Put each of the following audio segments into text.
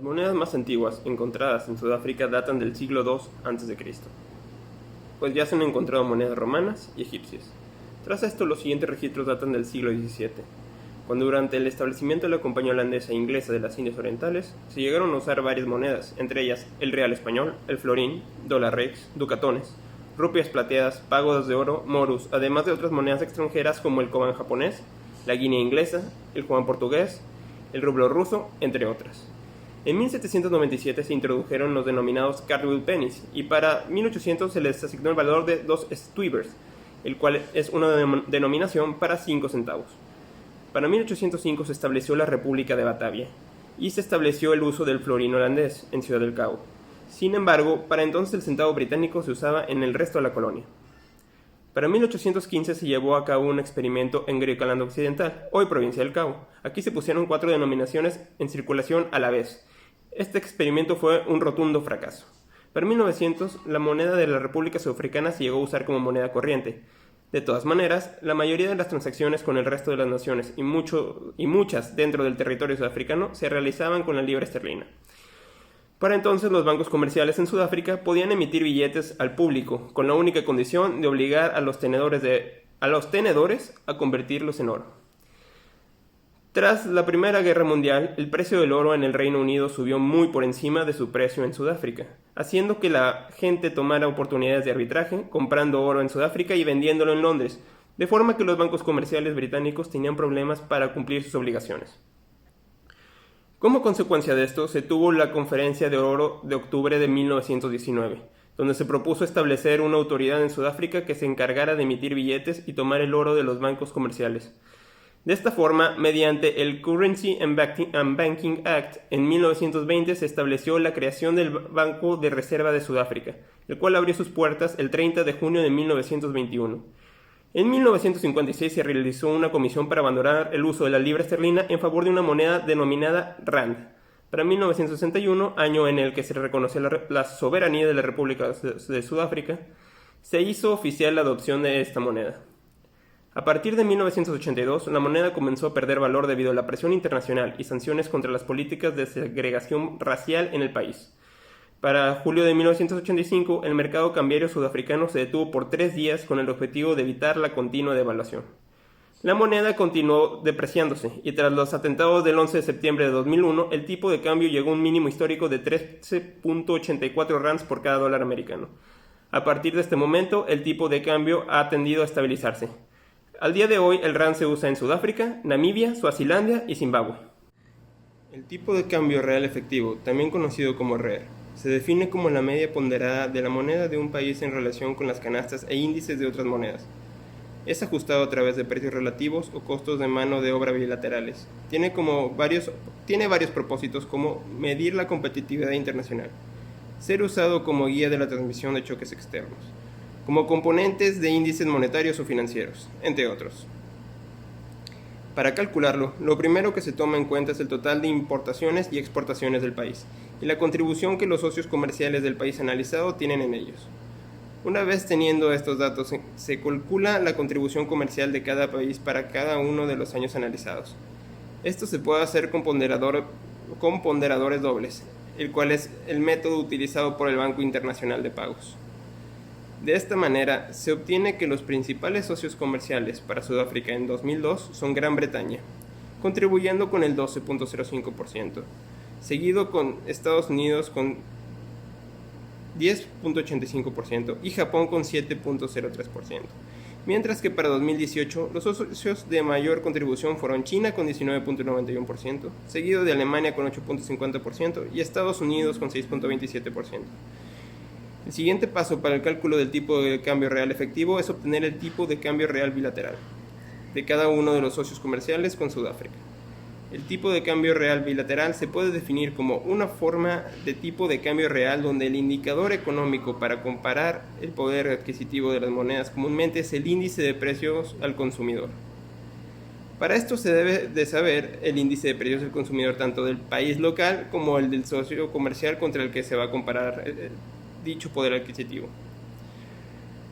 monedas más antiguas encontradas en Sudáfrica datan del siglo II a.C., pues ya se han encontrado monedas romanas y egipcias. Tras esto, los siguientes registros datan del siglo XVII, cuando durante el establecimiento de la Compañía Holandesa e Inglesa de las Indias Orientales se llegaron a usar varias monedas, entre ellas el real español, el florín, dólar rex, ducatones, rupias plateadas, pagodas de oro, morus, además de otras monedas extranjeras como el koban japonés, la guinea inglesa, el yuan portugués, el rublo ruso, entre otras. En 1797 se introdujeron los denominados Cartwheel pennies y para 1800 se les asignó el valor de 2 stivers, el cual es una denominación para 5 centavos. Para 1805 se estableció la República de Batavia y se estableció el uso del florín holandés en Ciudad del Cabo. Sin embargo, para entonces el centavo británico se usaba en el resto de la colonia. Para 1815 se llevó a cabo un experimento en Griqualand Occidental, hoy provincia del Cabo. Aquí se pusieron 4 denominaciones en circulación a la vez. Este experimento fue un rotundo fracaso. Para 1900, la moneda de la República Sudafricana se llegó a usar como moneda corriente. De todas maneras, la mayoría de las transacciones con el resto de las naciones y muchas dentro del territorio sudafricano se realizaban con la libra esterlina. Para entonces, los bancos comerciales en Sudáfrica podían emitir billetes al público, con la única condición de obligar a los tenedores a convertirlos en oro. Tras la Primera Guerra Mundial, el precio del oro en el Reino Unido subió muy por encima de su precio en Sudáfrica, haciendo que la gente tomara oportunidades de arbitraje, comprando oro en Sudáfrica y vendiéndolo en Londres, de forma que los bancos comerciales británicos tenían problemas para cumplir sus obligaciones. Como consecuencia de esto, se tuvo la Conferencia de Oro de octubre de 1919, donde se propuso establecer una autoridad en Sudáfrica que se encargara de emitir billetes y tomar el oro de los bancos comerciales. De esta forma, mediante el Currency and Banking Act, en 1920 se estableció la creación del Banco de Reserva de Sudáfrica, el cual abrió sus puertas el 30 de junio de 1921. En 1956 se realizó una comisión para abandonar el uso de la libra esterlina en favor de una moneda denominada rand. Para 1961, año en el que se reconoció la soberanía de la República de Sudáfrica, se hizo oficial la adopción de esta moneda. A partir de 1982, la moneda comenzó a perder valor debido a la presión internacional y sanciones contra las políticas de segregación racial en el país. Para julio de 1985, el mercado cambiario sudafricano se detuvo por 3 días con el objetivo de evitar la continua devaluación. La moneda continuó depreciándose y tras los atentados del 11 de septiembre de 2001, el tipo de cambio llegó a un mínimo histórico de 13.84 rands por cada dólar americano. A partir de este momento, el tipo de cambio ha tendido a estabilizarse. Al día de hoy, el rand se usa en Sudáfrica, Namibia, Suazilandia y Zimbabue. El tipo de cambio real efectivo, también conocido como RER, se define como la media ponderada de la moneda de un país en relación con las canastas e índices de otras monedas. Es ajustado a través de precios relativos o costos de mano de obra bilaterales. Tiene varios propósitos como medir la competitividad internacional, ser usado como guía de la transmisión de choques externos, como componentes de índices monetarios o financieros, entre otros. Para calcularlo, lo primero que se toma en cuenta es el total de importaciones y exportaciones del país y la contribución que los socios comerciales del país analizado tienen en ellos. Una vez teniendo estos datos, se calcula la contribución comercial de cada país para cada uno de los años analizados. Esto se puede hacer con ponderadores dobles, el cual es el método utilizado por el Banco Internacional de Pagos. De esta manera, se obtiene que los principales socios comerciales para Sudáfrica en 2002 son Gran Bretaña, contribuyendo con el 12.05%, seguido con Estados Unidos con 10.85% y Japón con 7.03%, mientras que para 2018 los socios de mayor contribución fueron China con 19.91%, seguido de Alemania con 8.50% y Estados Unidos con 6.27%. El siguiente paso para el cálculo del tipo de cambio real efectivo es obtener el tipo de cambio real bilateral de cada uno de los socios comerciales con Sudáfrica. El tipo de cambio real bilateral se puede definir como una forma de tipo de cambio real donde el indicador económico para comparar el poder adquisitivo de las monedas comúnmente es el índice de precios al consumidor. Para esto se debe de saber el índice de precios del consumidor tanto del país local como el del socio comercial contra el que se va a comparar dicho poder adquisitivo.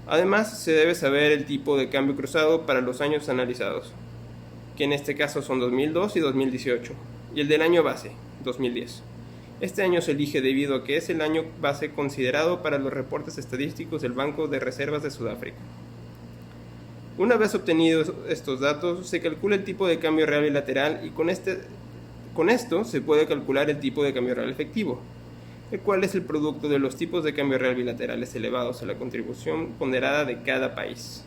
Además, se debe saber el tipo de cambio cruzado para los años analizados, que en este caso son 2002 y 2018, y el del año base, 2010. Este año se elige debido a que es el año base considerado para los reportes estadísticos del Banco de Reservas de Sudáfrica. Una vez obtenidos estos datos, se calcula el tipo de cambio real bilateral y con esto se puede calcular el tipo de cambio real efectivo, el cual es el producto de los tipos de cambio real bilaterales elevados a la contribución ponderada de cada país.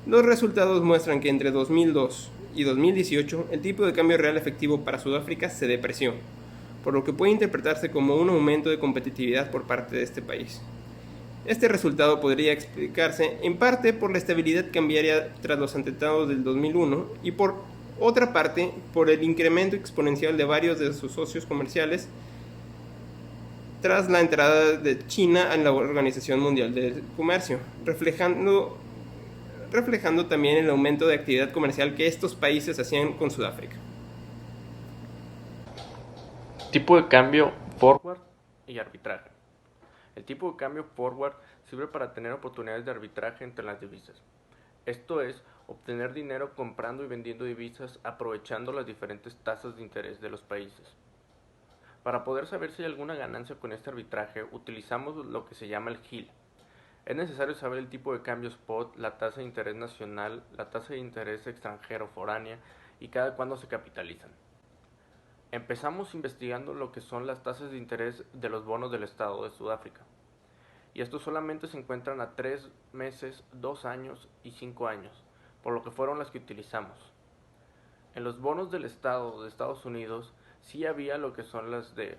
Los resultados muestran que entre 2002 y 2018 el tipo de cambio real efectivo para Sudáfrica se depreció, por lo que puede interpretarse como un aumento de competitividad por parte de este país. Este resultado podría explicarse en parte por la estabilidad cambiaria tras los atentados del 2001 y por otra parte por el incremento exponencial de varios de sus socios comerciales tras la entrada de China en la Organización Mundial del Comercio, reflejando también el aumento de actividad comercial que estos países hacían con Sudáfrica. Tipo de cambio forward y arbitraje. El tipo de cambio forward sirve para tener oportunidades de arbitraje entre las divisas. Esto es, obtener dinero comprando y vendiendo divisas aprovechando las diferentes tasas de interés de los países. Para poder saber si hay alguna ganancia con este arbitraje, utilizamos lo que se llama el GIL. Es necesario saber el tipo de cambio spot, la tasa de interés nacional, la tasa de interés extranjero foránea y cada cuándo se capitalizan. Empezamos investigando lo que son las tasas de interés de los bonos del Estado de Sudáfrica. Y estos solamente se encuentran a 3 meses, 2 años y 5 años, por lo que fueron las que utilizamos. En los bonos del Estado de Estados Unidos sí había lo que son de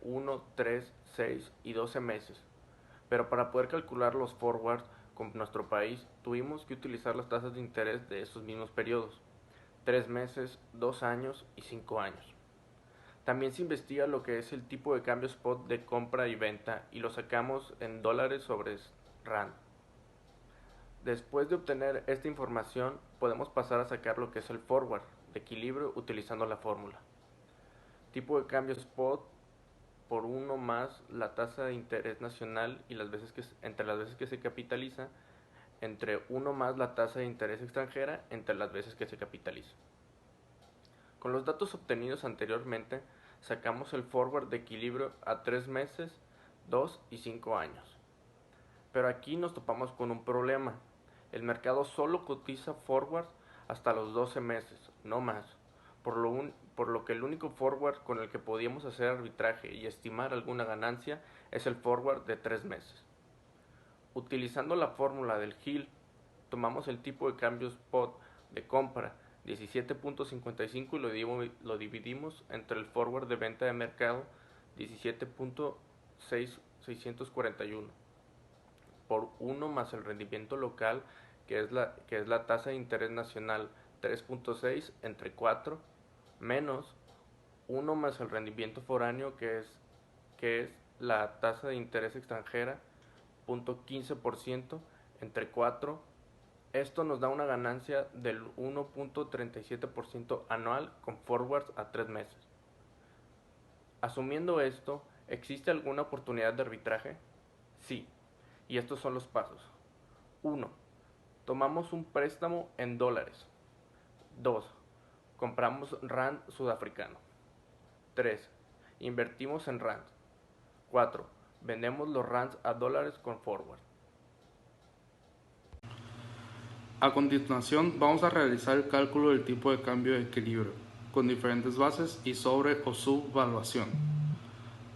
1, 3, 6 y 12 meses, pero para poder calcular los forwards con nuestro país tuvimos que utilizar las tasas de interés de esos mismos periodos, 3 meses, 2 años y 5 años. También se investiga lo que es el tipo de cambio spot de compra y venta y lo sacamos en dólares sobre rand. Después de obtener esta información, podemos pasar a sacar lo que es el forward de equilibrio utilizando la fórmula. Tipo de cambio spot por 1 más la tasa de interés nacional y entre las veces que se capitaliza, entre 1 más la tasa de interés extranjera entre las veces que se capitaliza. Con los datos obtenidos anteriormente, sacamos el forward de equilibrio a 3 meses, 2 y 5 años. Pero aquí nos topamos con un problema. El mercado solo cotiza forward hasta los 12 meses, no más, por lo que el único forward con el que podíamos hacer arbitraje y estimar alguna ganancia es el forward de 3 meses. Utilizando la fórmula del GIL, tomamos el tipo de cambio spot de compra 17.55 y lo dividimos entre el forward de venta de mercado 17.641 por 1 más el rendimiento local que es la tasa de interés nacional 3.6 entre 4 menos 1 más el rendimiento foráneo que es la tasa de interés extranjera 0.15% entre 4. Esto nos da una ganancia del 1.37% anual con forwards a 3 meses. Asumiendo esto, ¿existe alguna oportunidad de arbitraje? Sí, y estos son los pasos. 1. Tomamos un préstamo en dólares. 2. Compramos rand sudafricano. 3. Invertimos en rand. 4. Vendemos los rands a dólares con forward. A continuación vamos a realizar el cálculo del tipo de cambio de equilibrio, con diferentes bases y sobre o subvaluación.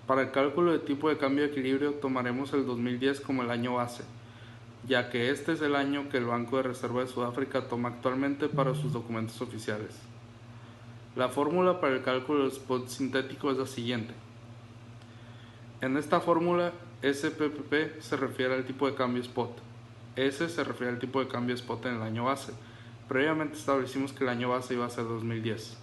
Para el cálculo del tipo de cambio de equilibrio tomaremos el 2010 como el año base, ya que este es el año que el Banco de Reserva de Sudáfrica toma actualmente para sus documentos oficiales. La fórmula para el cálculo del spot sintético es la siguiente. En esta fórmula, SPPP se refiere al tipo de cambio spot. S se refiere al tipo de cambio spot en el año base. Previamente establecimos que el año base iba a ser 2010.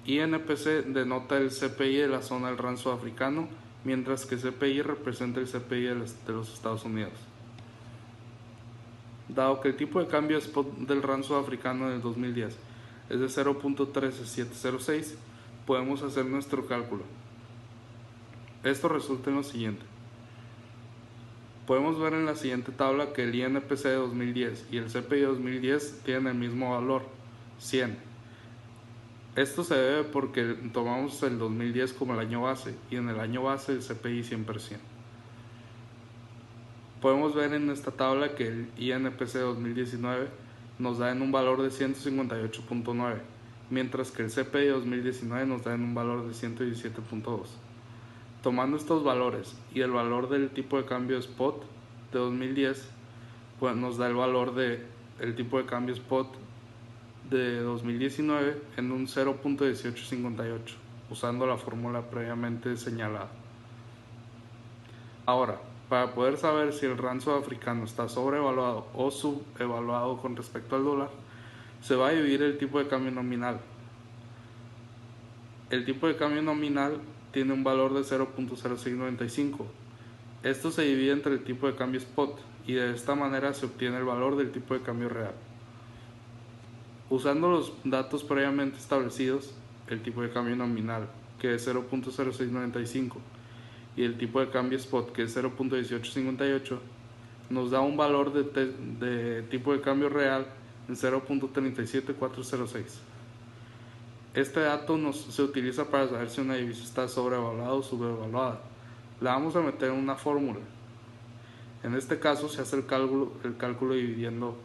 INPC denota el CPI de la zona del rand sudafricano, mientras que CPI representa el CPI de los Estados Unidos. Dado que el tipo de cambio spot del rand sudafricano en el 2010 es de 0.13706, podemos hacer nuestro cálculo. Esto resulta en lo siguiente. Podemos ver en la siguiente tabla que el INPC de 2010 y el CPI de 2010 tienen el mismo valor, 100. Esto se debe porque tomamos el 2010 como el año base y en el año base el CPI 100%. Podemos ver en esta tabla que el INPC 2019 nos da en un valor de 158.9, mientras que el CPI 2019 nos da en un valor de 117.2. Tomando estos valores y el valor del tipo de cambio spot de 2010, pues nos da el valor del tipo de cambio spot de 2019 en un 0.1858, usando la fórmula previamente señalada. Ahora, para poder saber si el rand sudafricano está sobrevaluado o subevaluado con respecto al dólar, se va a dividir el tipo de cambio nominal. El tipo de cambio nominal tiene un valor de 0.0695. Esto se divide entre el tipo de cambio spot y de esta manera se obtiene el valor del tipo de cambio real. Usando los datos previamente establecidos, el tipo de cambio nominal, que es 0.0695, y el tipo de cambio spot, que es 0.1858, nos da un valor de tipo de cambio real en 0.37406. Este dato se utiliza para saber si una divisa está sobrevaluada o subvaluada. La vamos a meter en una fórmula. En este caso se hace el cálculo dividiendo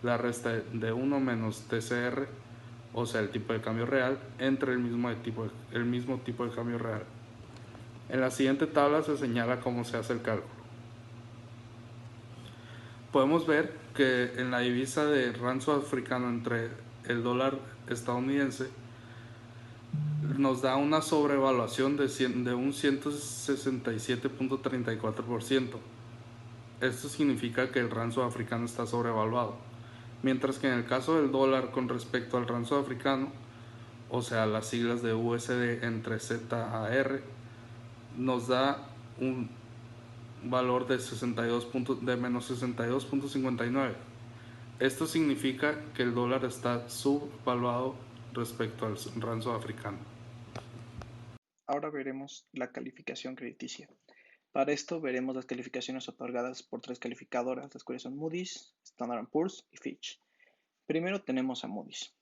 la resta de 1 menos TCR, o sea el tipo de cambio real, entre el mismo tipo de cambio real. En la siguiente tabla se señala cómo se hace el cálculo. Podemos ver que en la divisa de rand sudafricano entre el dólar estadounidense nos da una sobrevaluación de un 167.34%. Esto significa que el rand sudafricano está sobrevaluado. Mientras que en el caso del dólar con respecto al rand sudafricano, o sea las siglas de USD entre ZAR, nos da un valor de menos 62.59. Esto significa que el dólar está subvaluado respecto al rand sudafricano. Ahora veremos la calificación crediticia. Para esto veremos las calificaciones otorgadas por tres calificadoras, las cuales son Moody's, Standard & Poor's y Fitch. Primero tenemos a Moody's.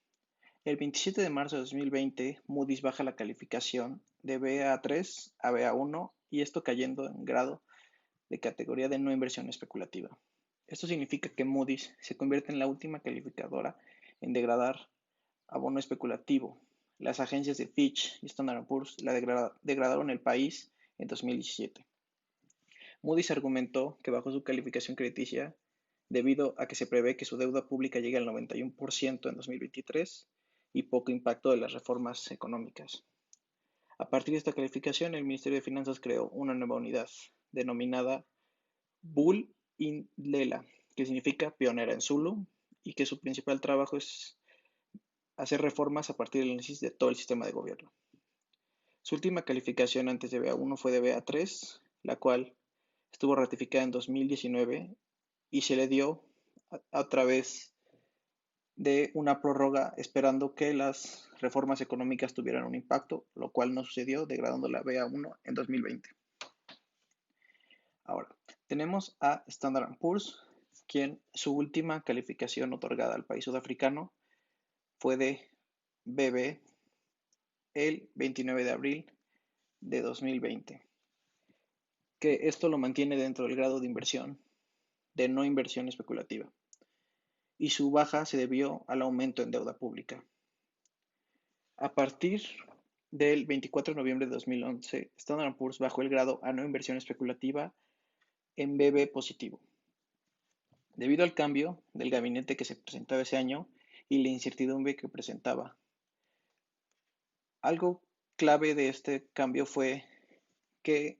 El 27 de marzo de 2020, Moody's baja la calificación de Ba3 a Ba1 y esto cayendo en grado de categoría de no inversión especulativa. Esto significa que Moody's se convierte en la última calificadora en degradar a bono especulativo. Las agencias de Fitch y Standard & Poor's la degradaron el país en 2017. Moody's argumentó que bajó su calificación crediticia debido a que se prevé que su deuda pública llegue al 91% en 2023 y poco impacto de las reformas económicas. A partir de esta calificación, el Ministerio de Finanzas creó una nueva unidad denominada Bul Indlela, que significa pionera en Zulu, y que su principal trabajo es hacer reformas a partir del análisis de todo el sistema de gobierno. Su última calificación antes de Ba1 fue de Ba3, la cual estuvo ratificada en 2019 y se le dio a través de una prórroga esperando que las reformas económicas tuvieran un impacto, lo cual no sucedió, degradando la Ba1 en 2020. Ahora, tenemos a Standard & Poor's, quien su última calificación otorgada al país sudafricano fue de BB el 29 de abril de 2020, que esto lo mantiene dentro del grado de inversión, de no inversión especulativa, y su baja se debió al aumento en deuda pública. A partir del 24 de noviembre de 2011, Standard & Poor's bajó el grado a no inversión especulativa en BB positivo. Debido al cambio del gabinete que se presentaba ese año y la incertidumbre que presentaba. Algo clave de este cambio fue que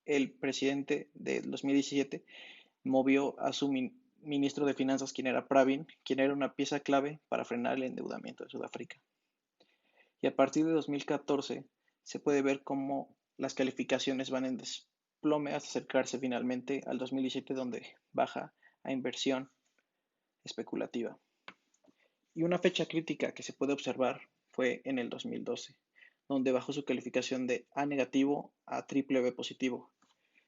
el presidente de 2017 movió a su ministro de Finanzas, quien era Pravin, quien era una pieza clave para frenar el endeudamiento de Sudáfrica. Y a partir de 2014 se puede ver cómo las calificaciones van en desplome hasta acercarse finalmente al 2017, donde baja a inversión especulativa. Y una fecha crítica que se puede observar fue en el 2012, donde bajó su calificación de A negativo a triple B positivo.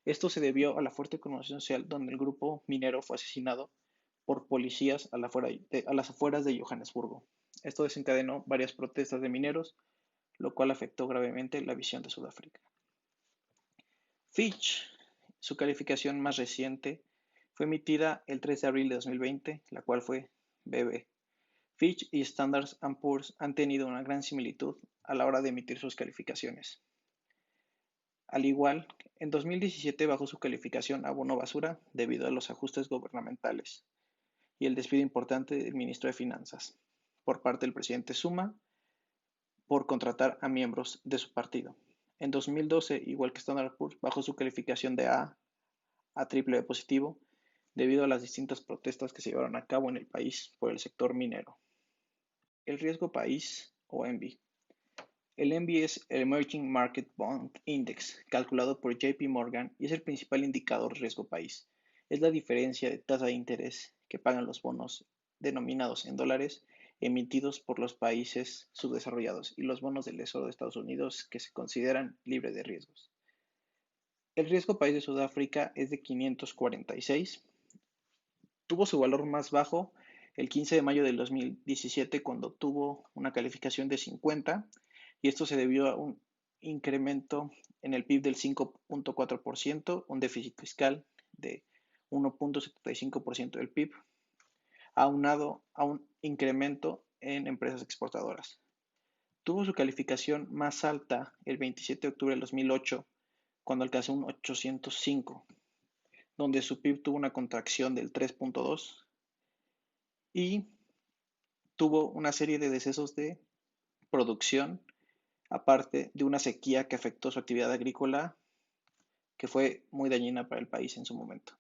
Esto se debió a la fuerte conmoción social donde el grupo minero fue asesinado por policías a las afueras de Johannesburgo. Esto desencadenó varias protestas de mineros, lo cual afectó gravemente la visión de Sudáfrica. Fitch, su calificación más reciente, fue emitida el 3 de abril de 2020, la cual fue BB. Fitch y Standard Poor's han tenido una gran similitud a la hora de emitir sus calificaciones. Al igual, en 2017 bajó su calificación a bono basura debido a los ajustes gubernamentales y el despido importante del ministro de Finanzas por parte del presidente Zuma por contratar a miembros de su partido. En 2012, igual que Standard Poor's, bajó su calificación de a triple positivo debido a las distintas protestas que se llevaron a cabo en el país por el sector minero. El riesgo país o ENVI. El ENVI es el Emerging Market Bond Index, calculado por JP Morgan y es el principal indicador de riesgo país. Es la diferencia de tasa de interés que pagan los bonos denominados en dólares emitidos por los países subdesarrollados y los bonos del Tesoro de Estados Unidos que se consideran libres de riesgos. El riesgo país de Sudáfrica es de 546. Tuvo su valor más bajo el 15 de mayo del 2017 cuando tuvo una calificación de 50 y esto se debió a un incremento en el PIB del 5.4%, un déficit fiscal de 1.75% del PIB, aunado a un incremento en empresas exportadoras. Tuvo su calificación más alta el 27 de octubre del 2008, cuando alcanzó un 805, donde su PIB tuvo una contracción del 3.2 y tuvo una serie de decesos de producción, aparte de una sequía que afectó su actividad agrícola, que fue muy dañina para el país en su momento.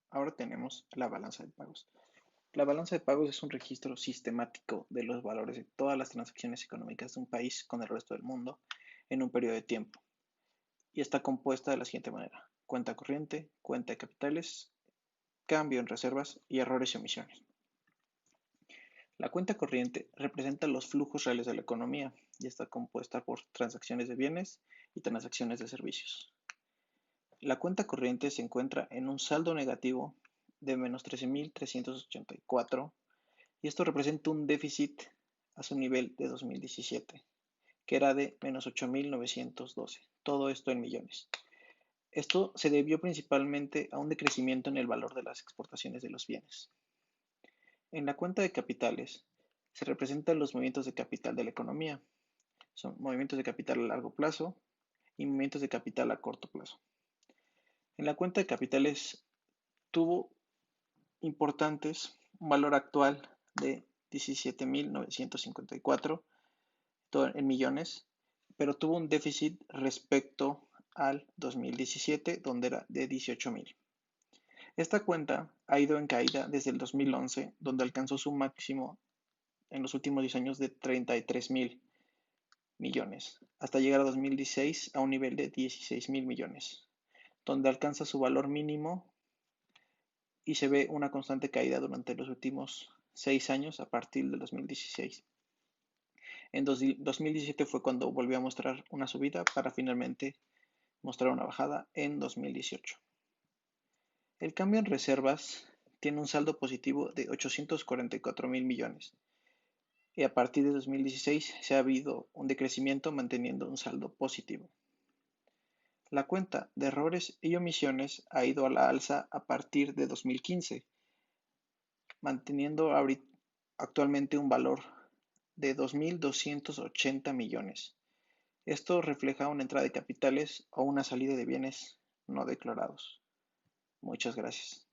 Ahora tenemos la balanza de pagos. La balanza de pagos es un registro sistemático de los valores de todas las transacciones económicas de un país con el resto del mundo en un periodo de tiempo. Y está compuesta de la siguiente manera: cuenta corriente, cuenta de capitales, cambio en reservas y errores y omisiones. La cuenta corriente representa los flujos reales de la economía y está compuesta por transacciones de bienes y transacciones de servicios. La cuenta corriente se encuentra en un saldo negativo de menos 13.384 y esto representa un déficit a su nivel de 2017, que era de menos 8.912, todo esto en millones. Esto se debió principalmente a un decrecimiento en el valor de las exportaciones de los bienes. En la cuenta de capitales se representan los movimientos de capital de la economía. Son movimientos de capital a largo plazo y movimientos de capital a corto plazo. En la cuenta de capitales tuvo importantes un valor actual de 17.954 en millones, pero tuvo un déficit respecto al 2017, donde era de 18.000. Esta cuenta ha ido en caída desde el 2011, donde alcanzó su máximo en los últimos 10 años de 33.000 millones, hasta llegar a 2016 a un nivel de 16.000 millones, donde alcanza su valor mínimo y se ve una constante caída durante los últimos 6 años a partir del 2016. En 2017 fue cuando volvió a mostrar una subida para finalmente mostrar una bajada en 2018. El cambio en reservas tiene un saldo positivo de 844.000 millones y a partir de 2016 se ha habido un decrecimiento manteniendo un saldo positivo. La cuenta de errores y omisiones ha ido a la alza a partir de 2015, manteniendo actualmente un valor de 2.280 millones. Esto refleja una entrada de capitales o una salida de bienes no declarados. Muchas gracias.